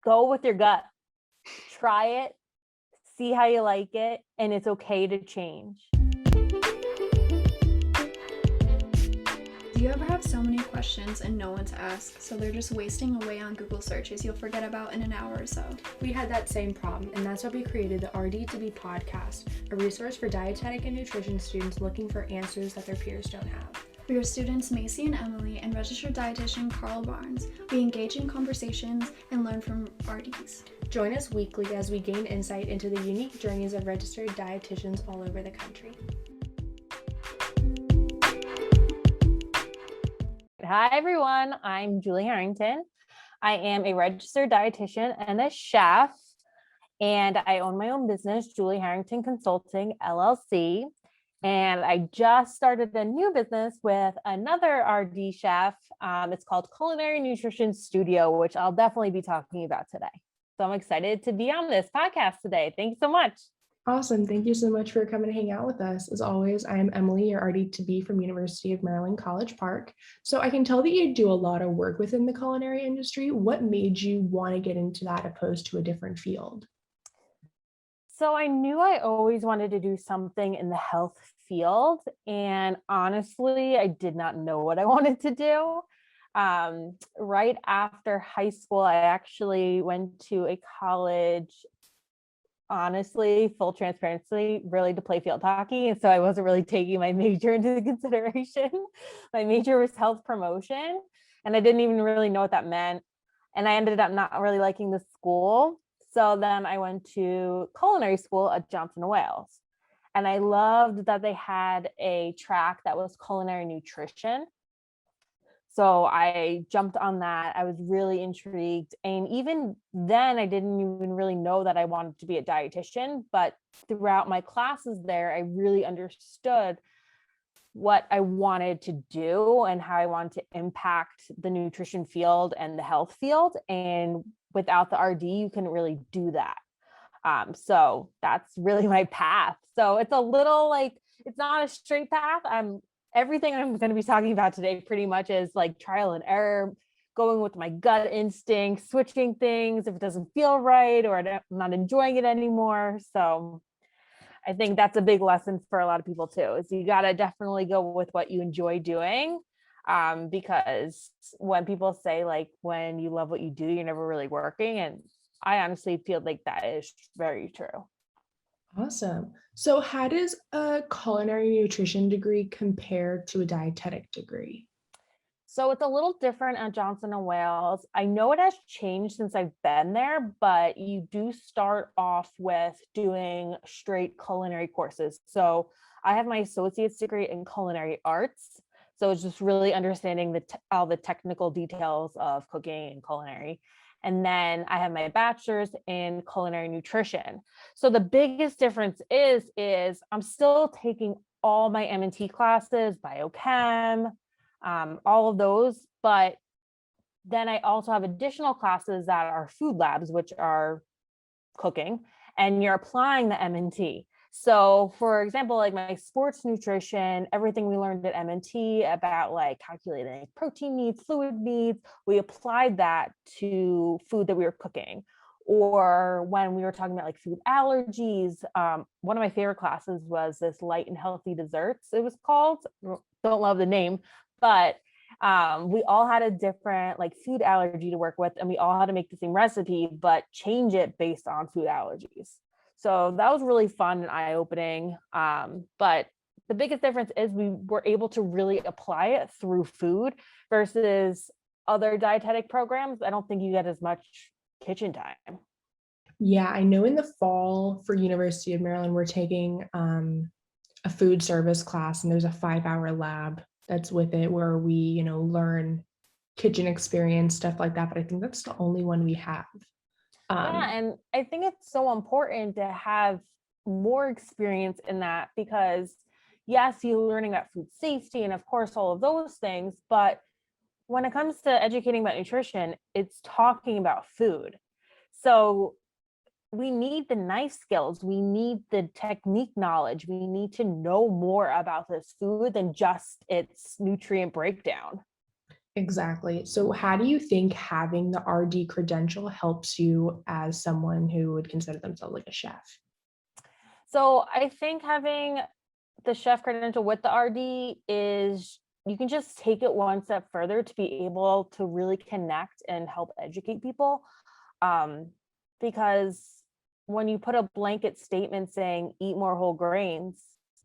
go with your gut, try it, see how you like it, and it's okay to change. Do you ever have so many questions and no one to ask, so they're just wasting away on Google searches you'll forget about in an hour or so? We had that same problem, and that's why we created the RD2BE podcast, a resource for dietetic and nutrition students looking for answers that their peers don't have. We are students Macy and Emily and registered dietitian Carl Barnes. We engage in conversations and learn from RDs. Join us weekly as we gain insight into the unique journeys of registered dietitians all over the country. Hi, everyone. I'm Julie Harrington. I am a registered dietitian and a chef, and I own my own business, Julie Harrington Consulting, LLC. And I just started a new business with another RD chef. It's called Culinary Nutrition Studio, which I'll definitely be talking about today. So I'm excited to be on this podcast today. Thanks so much. Awesome. Thank you so much for coming to hang out with us. As always, I am Emily, your RD2BE from University of Maryland, College Park. So I can tell that you do a lot of work within the culinary industry. What made you want to get into that opposed to a different field? So I knew I always wanted to do something in the health field. And honestly, I did not know what I wanted to do. Right after high school, I actually went to a college, honestly, full transparency, really to play field hockey. And so I wasn't really taking my major into consideration. My major was health promotion, and I didn't even really know what that meant. And I ended up not really liking the school. So then I went to culinary school at Johns Hopkins. And I loved that they had a track that was culinary nutrition. So I jumped on that. I was really intrigued. And even then, I didn't even really know that I wanted to be a dietitian. But throughout my classes there, I really understood what I wanted to do and how I wanted to impact the nutrition field and the health field. And without the RD, you couldn't really do that. So that's really my path. So it's a little like, it's not a straight path. Everything I'm going to be talking about today pretty much is like trial and error, going with my gut instinct, switching things if it doesn't feel right or I'm not enjoying it anymore. So I think that's a big lesson for a lot of people too, is you got to definitely go with what you enjoy doing. Because when people say like, when you love what you do, you're never really working. And I honestly feel like that is very true. Awesome. So how does a culinary nutrition degree compare to a dietetic degree? So it's a little different at Johnson & Wales. I know it has changed since I've been there, but you do start off with doing straight culinary courses. So I have my associate's degree in culinary arts. So it's just really understanding all the technical details of cooking and culinary. And then I have my bachelor's in culinary nutrition. So the biggest difference is I'm still taking all my M&T classes, biochem, all of those, but then I also have additional classes that are food labs, which are cooking, and you're applying the M&T. So for example, like my sports nutrition, everything we learned at M&T about like calculating protein needs, fluid needs, we applied that to food that we were cooking. Or when we were talking about like food allergies, one of my favorite classes was this light and healthy desserts, it was called. Don't love the name, but we all had a different like food allergy to work with, and we all had to make the same recipe, but change it based on food allergies. So that was really fun and eye-opening. But the biggest difference is we were able to really apply it through food versus other dietetic programs. I don't think you get as much kitchen time. Yeah, I know in the fall for University of Maryland, we're taking a food service class, and there's a 5-hour lab that's with it where we, learn kitchen experience, stuff like that. But I think that's the only one we have. Yeah, and I think it's so important to have more experience in that because yes, you're learning about food safety and of course all of those things, but when it comes to educating about nutrition, it's talking about food. So we need the knife skills, we need the technique knowledge, we need to know more about this food than just its nutrient breakdown. Exactly. So how do you think having the RD credential helps you as someone who would consider themselves like a chef? So I think having the chef credential with the RD is you can just take it one step further to be able to really connect and help educate people. Um, because when you put a blanket statement saying eat more whole grains,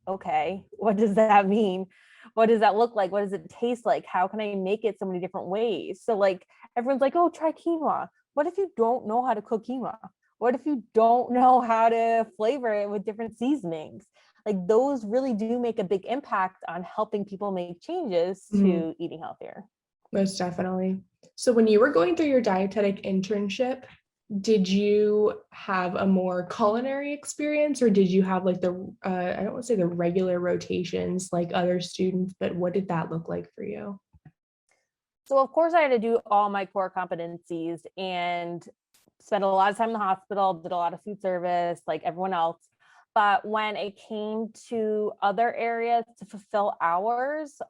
okay, what does that mean? What does that look like? What does it taste like? How can I make it so many different ways? So like everyone's like, oh, try quinoa. What if you don't know how to cook quinoa? What if you don't know how to flavor it with different seasonings? Like those really do make a big impact on helping people make changes Mhm. to eating healthier. Most definitely. So when you were going through your dietetic internship, did you have a more culinary experience or did you have like the I don't want to say the regular rotations like other students, but what did that look like for you? So of course I had to do all my core competencies and spent a lot of time in the hospital, did a lot of food service like everyone else. But when it came to other areas to fulfill hours,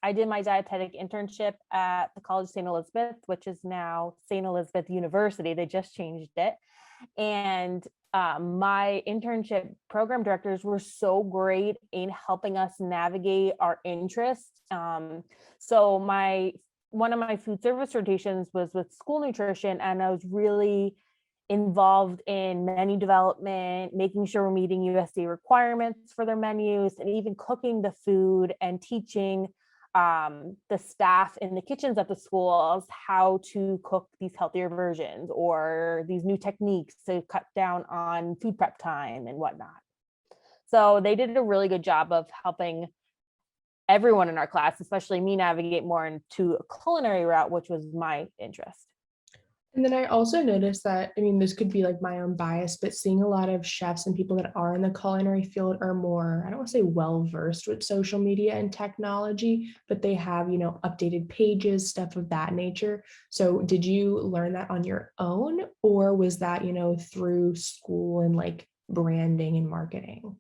I did my dietetic internship at the College of St. Elizabeth, which is now St. Elizabeth University. They just changed it. And my internship program directors were so great in helping us navigate our interests. So my one of my food service rotations was with school nutrition, and I was really involved in menu development, making sure we're meeting USDA requirements for their menus, and even cooking the food and teaching the staff in the kitchens at the schools how to cook these healthier versions or these new techniques to cut down on food prep time and whatnot. So they did a really good job of helping everyone in our class, especially me, navigate more into a culinary route, which was my interest. And then I also noticed that, I mean, this could be like my own bias, but seeing a lot of chefs and people that are in the culinary field are more, I don't want to say well versed with social media and technology, but they have, updated pages, stuff of that nature. So did you learn that on your own, or was that, through school and like branding and marketing?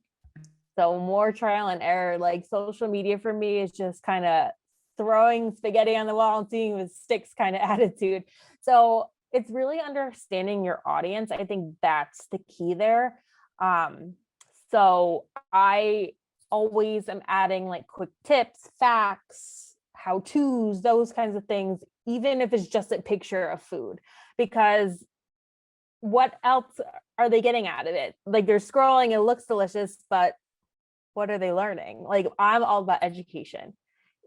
So more trial and error. Like social media for me is just kind of throwing spaghetti on the wall and seeing with sticks kind of attitude. So it's really understanding your audience. I think that's the key there. Um, so I always am adding like quick tips, facts, how to's, those kinds of things, even if it's just a picture of food, because what else are they getting out of it? Like they're scrolling, it looks delicious, but what are they learning? Like I'm all about education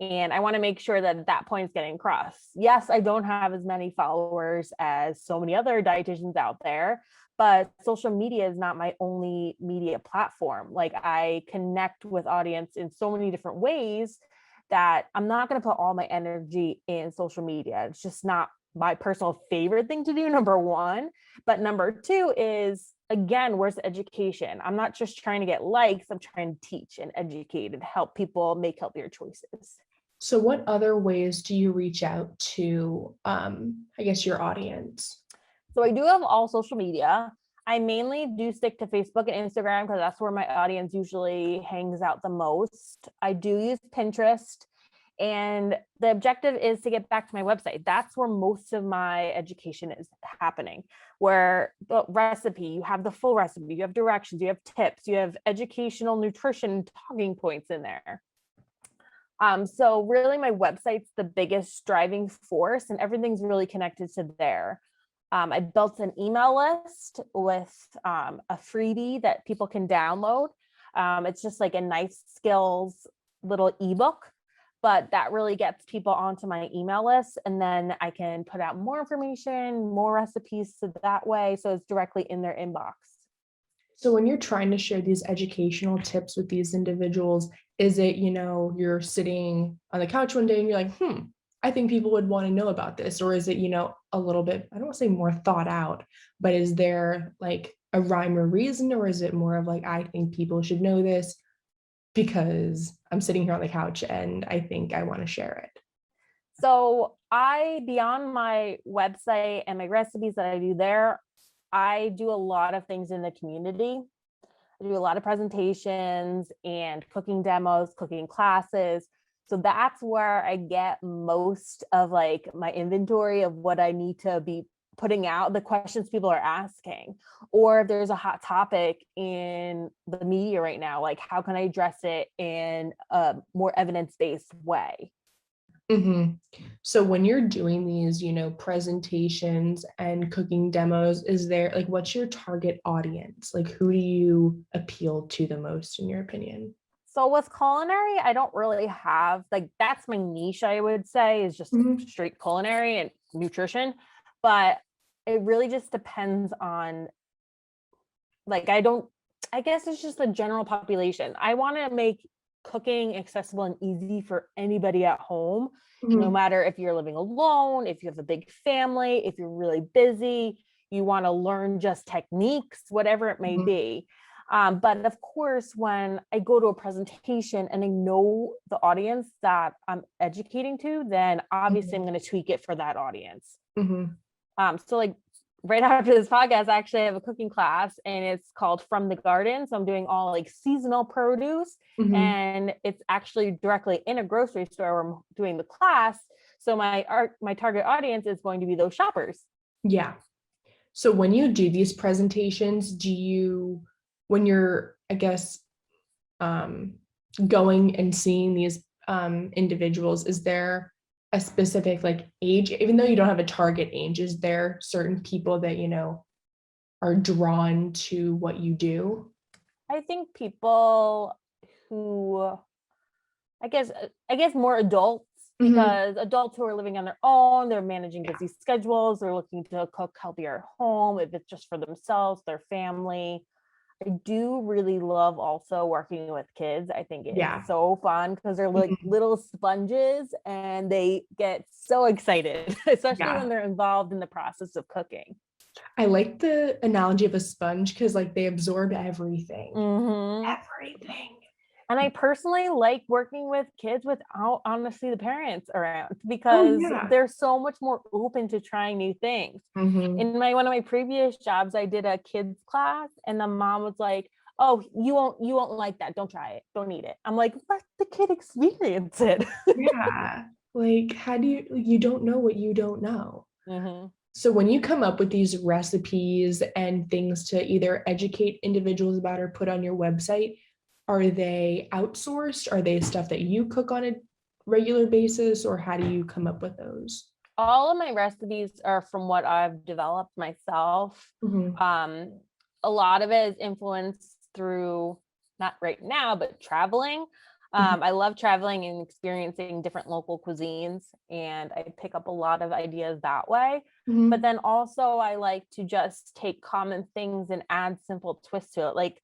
and I want to make sure that that point is getting across. Yes, I don't have as many followers as so many other dietitians out there, but social media is not my only media platform. Like I connect with audience in so many different ways that I'm not going to put all my energy in social media. It's just not my personal favorite thing to do, number one. But number two is, again, where's the education? I'm not just trying to get likes, I'm trying to teach and educate and help people make healthier choices. So what other ways do you reach out to, I guess, your audience? So I do have all social media. I mainly do stick to Facebook and Instagram because that's where my audience usually hangs out the most. I do use Pinterest. And the objective is to get back to my website. That's where most of my education is happening, where the recipe, you have the full recipe, you have directions, you have tips, you have educational nutrition talking points in there. So really my website's the biggest driving force and everything's really connected to there. I built an email list with a freebie that people can download. It's just like a nice skills little ebook, but that really gets people onto my email list. And then I can put out more information, more recipes so that way. So it's directly in their inbox. So when you're trying to share these educational tips with these individuals, is it, you're sitting on the couch one day and you're like, I think people would want to know about this? Or is it, a little bit, I don't want to say more thought out, but is there like a rhyme or reason? Or is it more of like, I think people should know this because I'm sitting here on the couch and I think I want to share it? So beyond my website and my recipes that I do there, I do a lot of things in the community. I do a lot of presentations and cooking demos, cooking classes. So that's where I get most of like my inventory of what I need to be putting out, the questions people are asking, or if there's a hot topic in the media right now, like how can I address it in a more evidence-based way? Mm-hmm. So when you're doing these, presentations and cooking demos, is there like, what's your target audience? Like, who do you appeal to the most, in your opinion? So with culinary, I don't really have like, that's my niche, I would say, is just Mhm. straight culinary and nutrition. But it really just depends on like, I guess it's just the general population. I want to make cooking accessible and easy for anybody at home, no Mhm. matter if you're living alone, if you have a big family, if you're really busy, you want to learn just techniques, whatever it may Mhm. be. But of course, when I go to a presentation and I know the audience that I'm educating to, then obviously I'm Mhm. going to tweak it for that audience. Mhm. So like right after this podcast, I actually have a cooking class and it's called From the Garden. So I'm doing all like seasonal produce, Mhm. and it's actually directly in a grocery store where I'm doing the class. So my target audience is going to be those shoppers. Yeah. So when you do these presentations, when you're, I guess, um, going and seeing these individuals, is there a specific like age, even though you don't have a target age, is there certain people that, are drawn to what you do? I think people who I guess more adults, Mhm. because adults who are living on their own, they're managing busy schedules, they're looking to cook healthier at home, if it's just for themselves, their family. I do really love also working with kids. I think it's Yeah. so fun because they're like Mhm. little sponges and they get so excited, especially when Yeah. they're involved in the process of cooking. I like the analogy of a sponge because like they absorb everything. Hmm. Everything. And I personally like working with kids without honestly the parents around Oh because yeah. they're so much more open to trying new things. Mhm. In my one of my previous jobs, I did a kids class and the mom was like, "Oh, you won't like that. Don't try it. Don't eat it." I'm like, "Let the kid experience it." Yeah. Like, how do you don't know what you don't know? Hmm. So when you come up with these recipes and things to either educate individuals about or put on your website, are they outsourced? Are they stuff that you cook on a regular basis, or how do you come up with those? All of my recipes are from what I've developed myself. Mhm. Um, a lot of it is influenced through, not right now, but traveling. Mhm. I love traveling and experiencing different local cuisines, and I pick up a lot of ideas that way. But Mhm. then also, I like to just take common things and add simple twists to it, like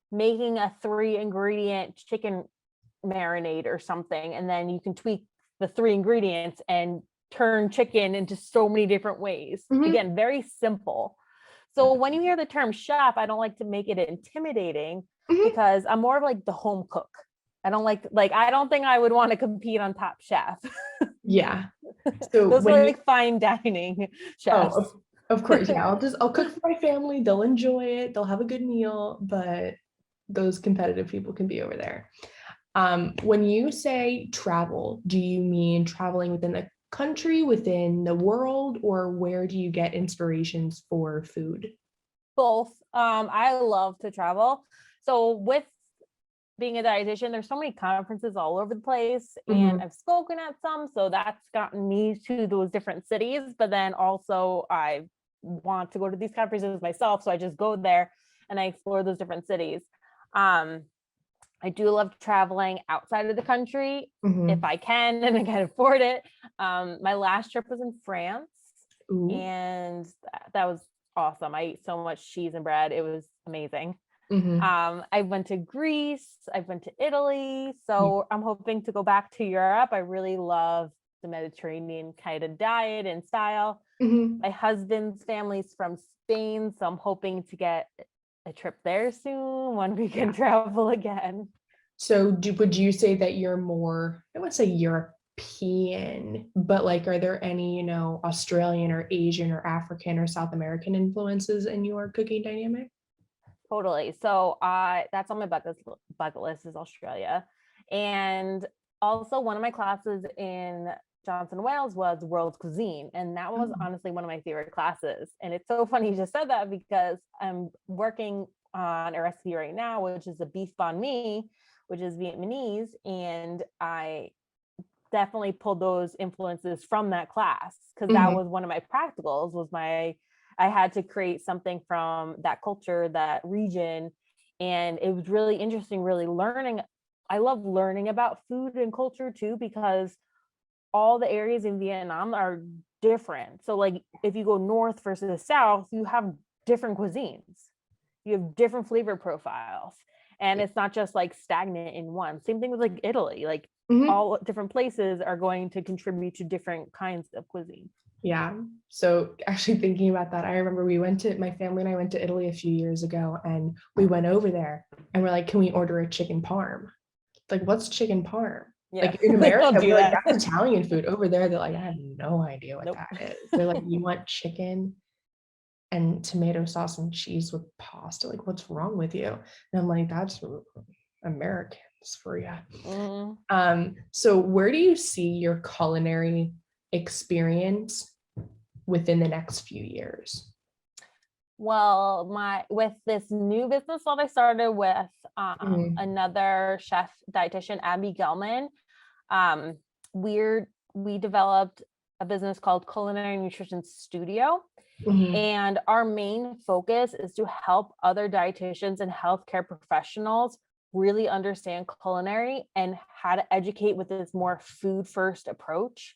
making a 3-ingredient chicken marinade or something, and then you can tweak the 3 ingredients and turn chicken into so many different ways. Mhm. Again, very simple. So when you hear the term chef, I don't like to make it intimidating Mhm. because I'm more of like the home cook. I don't like I don't think I would want to compete on Top Chef. Yeah. So Those are when you like fine dining oh, chefs. of course, yeah, I'll cook for my family, they'll enjoy it, they'll have a good meal, but those competitive people can be over there. When you say travel, do you mean traveling within the country, within the world, or where do you get inspirations for food? Both. I love to travel. So with being a dietitian, there's so many conferences all over the place, and Mhm. I've spoken at some, so that's gotten me to those different cities. But then also, I want to go to these conferences myself, so I just go there and I explore those different cities. Um, I do love traveling outside of the country if Mhm. I can and I can afford it. My last trip was in France, Ooh. and that was awesome. I ate so much cheese and bread; it was amazing. Mhm. I went to Greece, I've been to Italy, Yeah. so I'm hoping to go back to Europe. I really love the Mediterranean kind of diet and style. Mhm. My husband's family's from Spain, so I'm hoping to get a trip there soon when we can Yeah. travel again. So would you say that you're more, I would say European, but like, are there any, Australian or Asian or African or South American influences in your cooking dynamic? Totally. So that's on my bucket list is Australia. And also one of my classes in Johnson Wales was world cuisine. And that was honestly one of my favorite classes. And it's so funny you just said that because I'm working on a recipe right now, which is a beef banh mi, which is Vietnamese. And I definitely pulled those influences from that class because that was one of my practicals I had to create something from that culture, that region. And it was really interesting, really learning. I love learning about food and culture too, because all the areas in Vietnam are different. So like if you go north versus south, you have different cuisines. You have different flavor profiles. And it's not just like stagnant in one. Same thing with like Italy. Like all different places are going to contribute to different kinds of cuisine. Yeah. So actually thinking about that, I remember my family and I went to Italy a few years ago, and we went over there and we're like, can we order a chicken parm? Like, what's chicken parm? Yeah. Like in America, we're like, that. that's Italian food. Over there, they're like, I have no idea what that is. They're like, you want chicken and tomato sauce and cheese with pasta? Like, what's wrong with you? And I'm like, that's Americans for you. So where do you see your culinary experience within the next few years? Well, with this new business that I started with another chef dietitian, Abby Gelman, we developed a business called Culinary Nutrition Studio. And our main focus is to help other dietitians and healthcare professionals really understand culinary and how to educate with this more food first approach.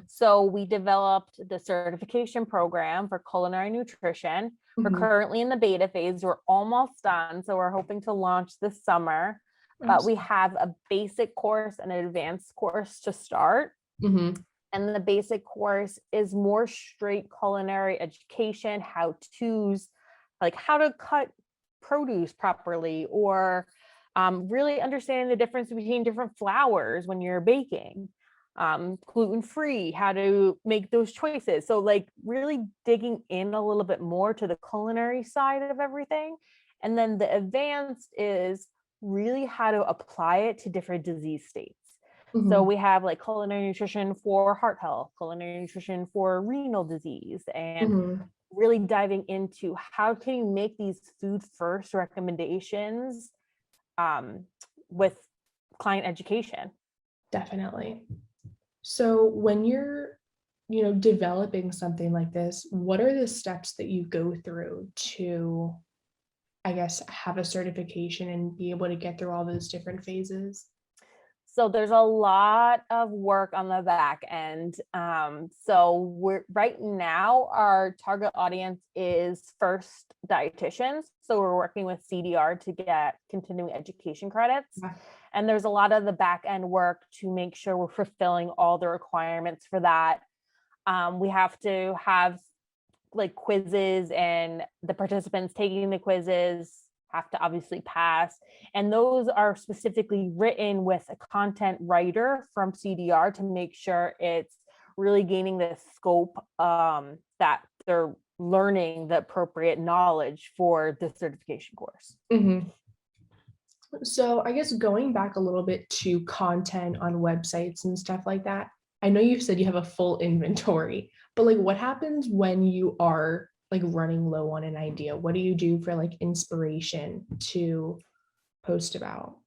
So we developed the certification program for culinary nutrition. We're currently in the beta phase. We're almost done. So we're hoping to launch this summer, but we have a basic course and an advanced course to start. And the basic course is more straight culinary education, how-tos, like how to cut produce properly, or really understanding the difference between different flours when you're baking, gluten-free, how to make those choices. So like really digging in a little bit more to the culinary side of everything. And then the advanced is really how to apply it to different disease states. So we have like culinary nutrition for heart health, culinary nutrition for renal disease, and really diving into how can you make these food first recommendations with client education. Definitely. So when you're, developing something like this, what are the steps that you go through to, I guess, have a certification and be able to get through all those different phases? So there's a lot of work on the back end. So we're right now, our target audience is first dietitians. So we're working with CDR to get continuing education credits. And there's a lot of the back end work to make sure we're fulfilling all the requirements for that. We have to have like quizzes, and the participants taking the quizzes have to obviously pass. And those are specifically written with a content writer from CDR to make sure it's really gaining the scope that they're learning the appropriate knowledge for the certification course. So I guess going back a little bit to content on websites and stuff like that, I know you said you have a full inventory, but like what happens when you are like running low on an idea? What do you do for like inspiration to post about?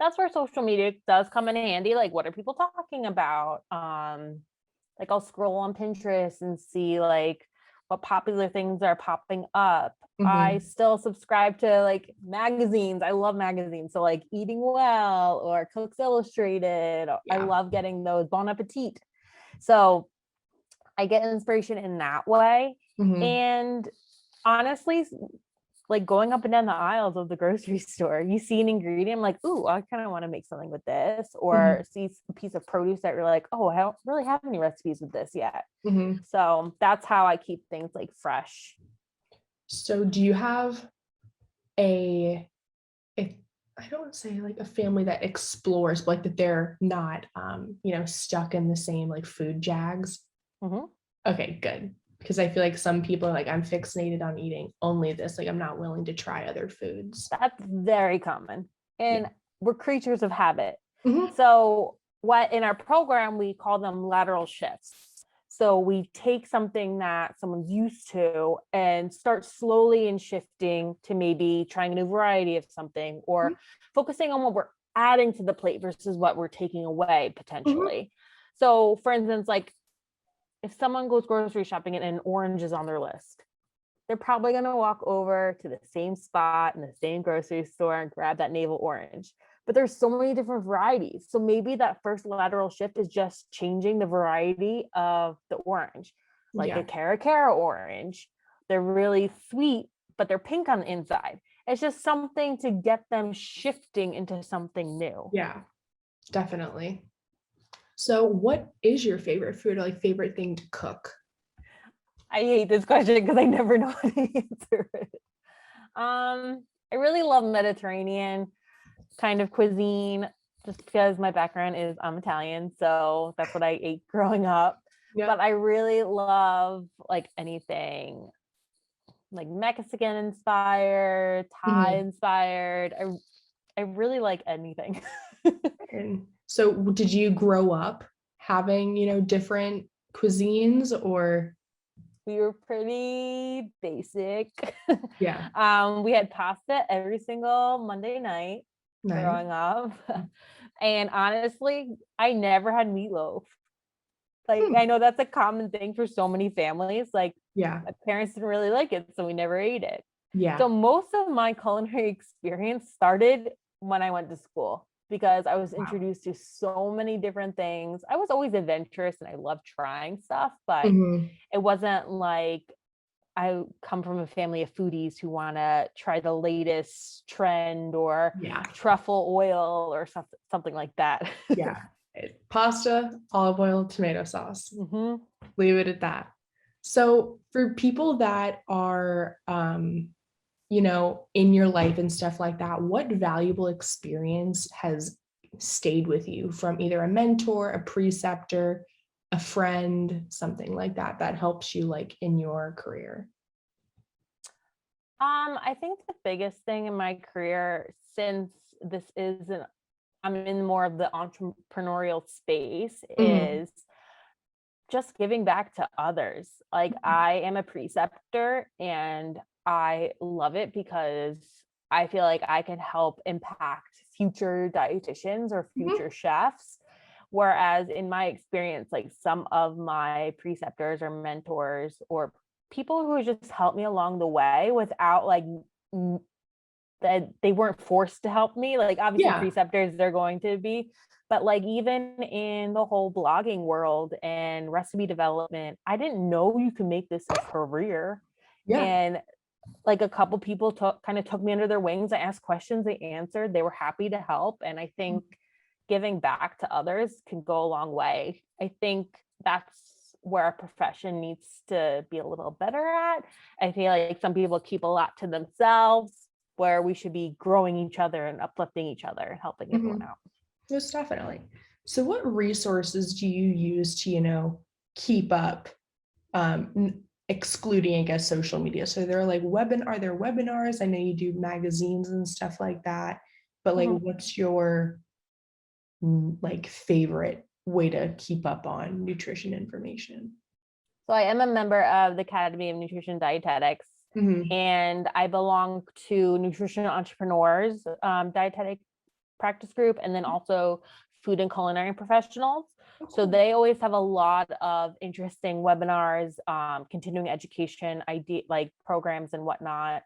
That's where social media does come in handy. Like, what are people talking about? Like I'll scroll on Pinterest and see like what popular things are popping up. I still subscribe to like magazines. I love magazines. So like Eating Well or Cooks Illustrated. I love getting those. Bon Appetit. So I get inspiration in that way. And honestly, like going up and down the aisles of the grocery store, you see an ingredient, I'm like, ooh, I kind of want to make something with this, or see a piece of produce that you're like, oh, I don't really have any recipes with this yet. So that's how I keep things like fresh. So do you have I don't say like a family that explores, but like that they're not, stuck in the same like food jags? Okay, good. Because I feel like some people are like, I'm fixated on eating only this. Like, I'm not willing to try other foods. That's very common. And we're creatures of habit. Mhm. So what in our program, we call them lateral shifts. So we take something that someone's used to and start slowly and shifting to maybe trying a new variety of something, or focusing on what we're adding to the plate versus what we're taking away potentially. So for instance, like if someone goes grocery shopping and an orange is on their list, they're probably going to walk over to the same spot in the same grocery store and grab that navel orange. But there's so many different varieties. So maybe that first lateral shift is just changing the variety of the orange, like a cara orange. They're really sweet, but they're pink on the inside. It's just something to get them shifting into something new. Yeah, definitely. So what is your favorite food or like favorite thing to cook? I hate this question because I never know how to answer it. I really love Mediterranean kind of cuisine, just because my background is I'm Italian, so that's what I ate growing up. Yeah. But I really love like anything like Mexican inspired, Thai inspired. I really like anything. And so did you grow up having, different cuisines or? We were pretty basic. Yeah. We had pasta every single Monday night growing up. And honestly, I never had meatloaf. Like, I know that's a common thing for so many families. Like, Yeah. my parents didn't really like it, so we never ate it. Yeah. So most of my culinary experience started when I went to school, because I was introduced to so many different things. I was always adventurous and I loved trying stuff, but it wasn't like I come from a family of foodies who want to try the latest trend or truffle oil or something like that. Yeah. Pasta, olive oil, tomato sauce. Leave it at that. So for people that are, in your life and stuff like that, what valuable experience has stayed with you from either a mentor, a preceptor, a friend, something like that, that helps you like in your career? I think the biggest thing in my career, since this isn't, I'm in more of the entrepreneurial space, is just giving back to others. Like, I am a preceptor and I love it because I feel like I can help impact future dietitians or future chefs. Whereas in my experience, like some of my preceptors or mentors or people who just helped me along the way without like that they weren't forced to help me. Like obviously preceptors, they're going to be, but like even in the whole blogging world and recipe development, I didn't know you could make this a career. And like a couple people kind of took me under their wings. I asked questions, they answered, they were happy to help. And I think giving back to others can go a long way. I think that's where a profession needs to be a little better at. I feel like some people keep a lot to themselves, where we should be growing each other and uplifting each other and helping everyone out. Most definitely. So what resources do you use to, keep up, excluding, I guess, social media? So there are like are there webinars? I know you do magazines and stuff like that, but like, what's your like favorite way to keep up on nutrition information? So I am a member of the Academy of Nutrition Dietetics, and I belong to Nutrition Entrepreneurs Dietetic Practice Group, and then also Food and Culinary Professionals. So they always have a lot of interesting webinars, continuing education, like programs and whatnot.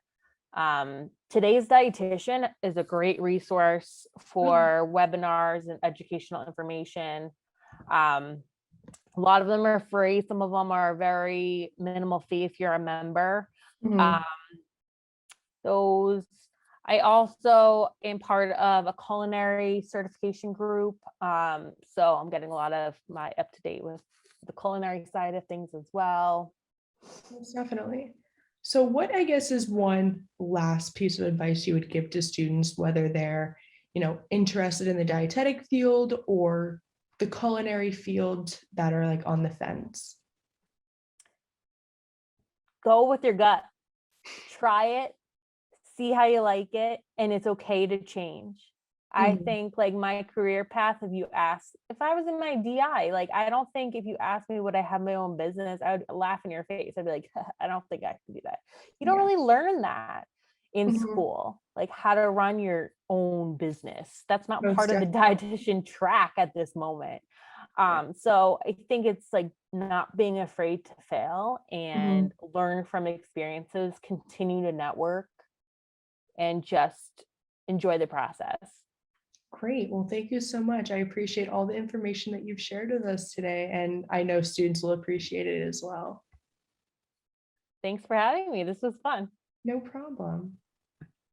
Today's Dietitian is a great resource for webinars and educational information. A lot of them are free. Some of them are very minimal fee if you're a member. I also am part of a culinary certification group. So I'm getting a lot of my up to date with the culinary side of things as well. Most definitely. So what, I guess, is one last piece of advice you would give to students, whether they're, interested in the dietetic field or the culinary field, that are like on the fence? Go with your gut. Try it, see how you like it, and it's okay to change. I Mhm. think like my career path, if I was in my DI, like I don't think if you asked me would I have my own business, I would laugh in your face. I'd be like, I don't think I can do that. You don't Yeah. really learn that in Mhm. school, like how to run your own business. That's not Most part of the definitely. dietitian track at this moment. Yeah. So I think it's like not being afraid to fail Mhm. and learn from experiences, continue to network, and just enjoy the process. Great. Well, thank you so much. I appreciate all the information that you've shared with us today, and I know students will appreciate it as well. Thanks for having me. This was fun. No problem.